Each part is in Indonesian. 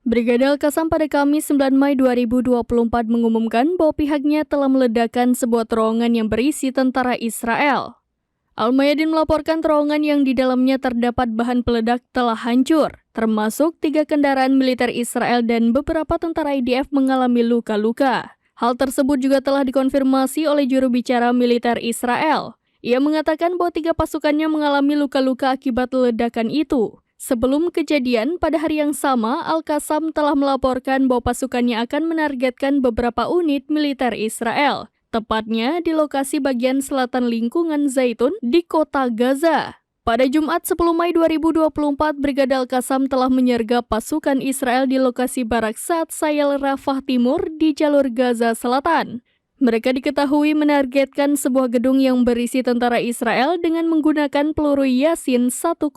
Brigade Al-Qassam pada Kamis 9 Mei 2024 mengumumkan bahwa pihaknya telah meledakkan sebuah terowongan yang berisi tentara Israel. Al-Mayadin melaporkan terowongan yang di dalamnya terdapat bahan peledak telah hancur, termasuk 3 kendaraan militer Israel dan beberapa tentara IDF mengalami luka-luka. Hal tersebut juga telah dikonfirmasi oleh juru bicara militer Israel. Ia mengatakan bahwa 3 pasukannya mengalami luka-luka akibat ledakan itu. Sebelum kejadian, pada hari yang sama, Al-Qassam telah melaporkan bahwa pasukannya akan menargetkan beberapa unit militer Israel, tepatnya di lokasi bagian selatan lingkungan Zaitun di kota Gaza. Pada Jumat 10 Mei 2024, Brigade Al-Qassam telah menyergap pasukan Israel di lokasi Barak Sat Sayal Rafah Timur di jalur Gaza Selatan. Mereka diketahui menargetkan sebuah gedung yang berisi tentara Israel dengan menggunakan peluru Yasin 105.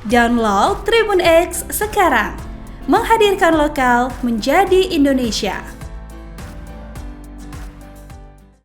Download Tribun X sekarang, menghadirkan lokal menjadi Indonesia.